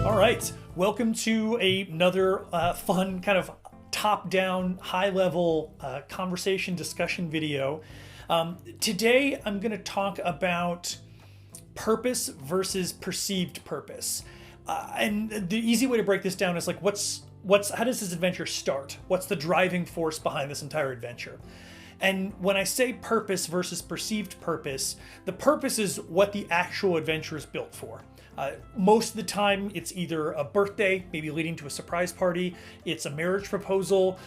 All right, welcome to another fun kind of top-down, high-level conversation discussion video. Today I'm going to talk about purpose versus perceived purpose. And the easy way to break this down is like, how does this adventure start? What's the driving force behind this entire adventure? And when I say purpose versus perceived purpose, the purpose is what the actual adventure is built for. Most of the time, it's either a birthday, maybe leading to a surprise party. It's a marriage proposal.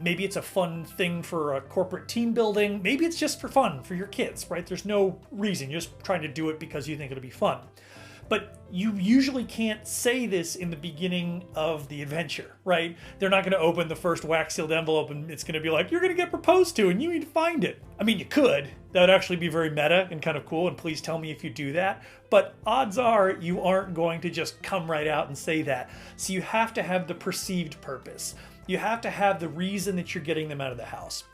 Maybe it's a fun thing for a corporate team building. Maybe it's just for fun for your kids, right? There's no reason. You're just trying to do it because you think it'll be fun. But you usually can't say this in the beginning of the adventure, right? They're not going to open the first wax sealed envelope and it's going to be like, you're going to get proposed to and you need to find it. I mean, you could. That would actually be very meta and kind of cool, and please tell me if you do that. But odds are you aren't going to just come right out and say that. So you have to have the perceived purpose. You have to have the reason that you're getting them out of the house.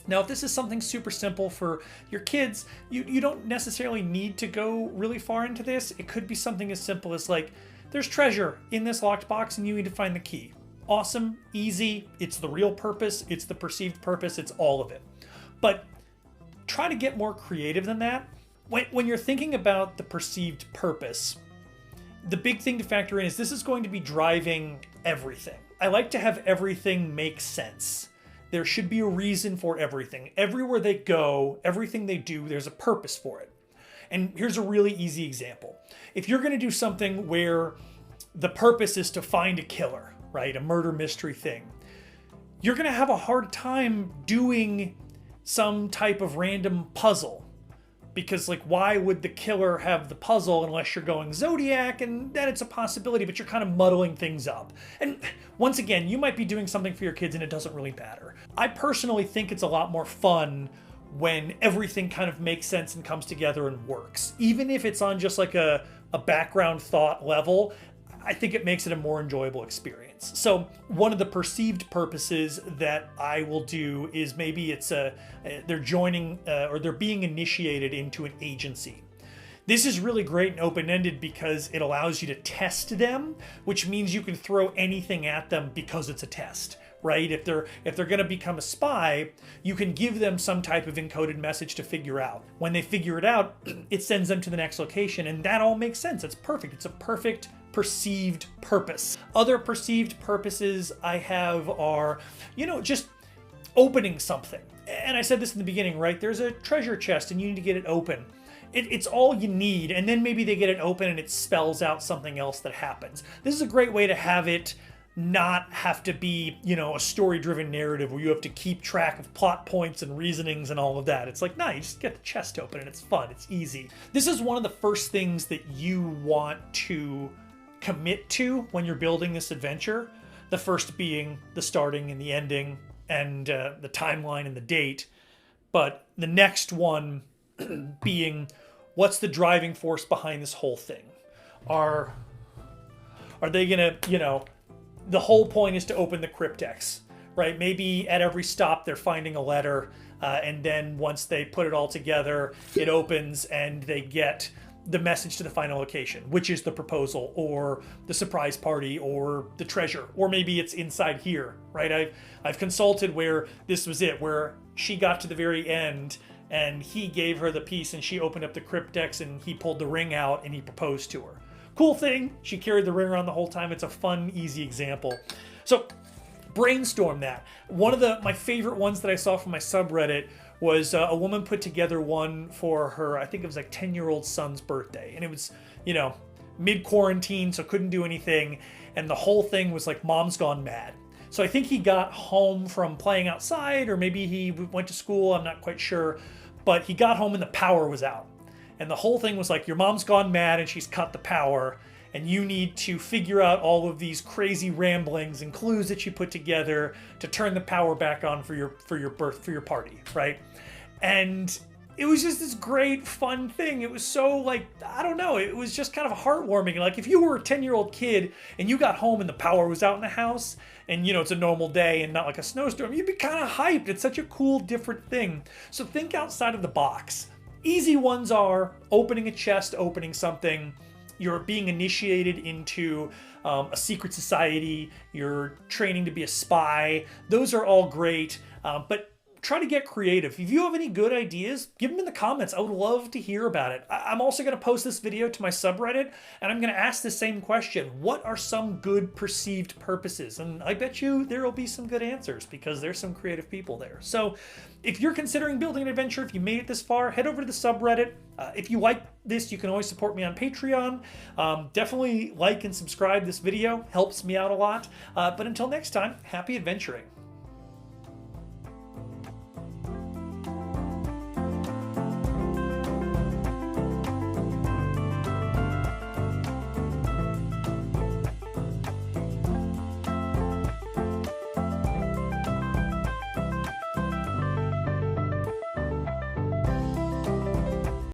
Now, if this is something super simple for your kids, you don't necessarily need to go really far into this. It could be something as simple as like, there's treasure in this locked box and you need to find the key. Awesome, easy, it's the real purpose, it's the perceived purpose, it's all of it. But try to get more creative than that. When you're thinking about the perceived purpose, the big thing to factor in is this is going to be driving everything. I like to have everything make sense. There should be a reason for everything. Everywhere they go, everything they do, there's a purpose for it. And here's a really easy example. If you're going to do something where the purpose is to find a killer, right? A murder mystery thing, you're going to have a hard time doing some type of random puzzle. Because like, why would the killer have the puzzle unless you're going Zodiac? And then it's a possibility, but you're kind of muddling things up. And once again, you might be doing something for your kids and it doesn't really matter. I personally think it's a lot more fun when everything kind of makes sense and comes together and works. Even if it's on just like a background thought level, I think it makes it a more enjoyable experience. So one of the perceived purposes that I will do is maybe it's they're joining or they're being initiated into an agency. This is really great and open-ended because it allows you to test them, which means you can throw anything at them because it's a test, right? If they're going to become a spy, you can give them some type of encoded message to figure out. When they figure it out, it sends them to the next location, and that all makes sense. It's perfect. It's a perfect perceived purpose. Other perceived purposes I have are, just opening something. And I said this in the beginning, right? There's a treasure chest and you need to get it open. It's all you need, and then maybe they get it open and it spells out something else that happens. This is a great way to have it not have to be, a story-driven narrative where you have to keep track of plot points and reasonings and all of that. It's like, no, you just get the chest open and it's fun, it's easy. This is one of the first things that you want to commit to when you're building this adventure. The first being the starting and the ending and the timeline and the date. But the next one being, what's the driving force behind this whole thing? Are they gonna, the whole point is to open the cryptex, right? Maybe at every stop they're finding a letter, and then once they put it all together, it opens and they get the message to the final location, which is the proposal or the surprise party or the treasure, or maybe it's inside here, right? I've consulted where this was it, where she got to the very end and he gave her the piece and she opened up the cryptex and he pulled the ring out and he proposed to her. Cool thing. She carried the ring around the whole time. It's a fun, easy example. So brainstorm that. One of my favorite ones that I saw from my subreddit was a woman put together one for her, I think it was like 10-year-old son's birthday. And it was, mid-quarantine, so couldn't do anything. And the whole thing was like, mom's gone mad. So I think he got home from playing outside, or maybe he went to school, I'm not quite sure. But he got home and the power was out. And the whole thing was like, your mom's gone mad and she's cut the power. And you need to figure out all of these crazy ramblings and clues that you put together to turn the power back on for your party, right? And it was just this great, fun thing. It was so like, I don't know, it was just kind of heartwarming. Like if you were a 10-year-old kid and you got home and the power was out in the house and, it's a normal day and not like a snowstorm, you'd be kind of hyped. It's such a cool, different thing. So think outside of the box. Easy ones are opening a chest, opening something. you're being initiated into a secret society, you're training to be a spy. Those are all great, but try to get creative. If you have any good ideas, give them in the comments. I would love to hear about it. I'm also going to post this video to my subreddit, and I'm going to ask the same question. What are some good perceived purposes? And I bet you there will be some good answers because there's some creative people there. So if you're considering building an adventure, if you made it this far, head over to the subreddit. If you like this, you can always support me on Patreon. Definitely like and subscribe this video. Helps me out a lot. But until next time, happy adventuring.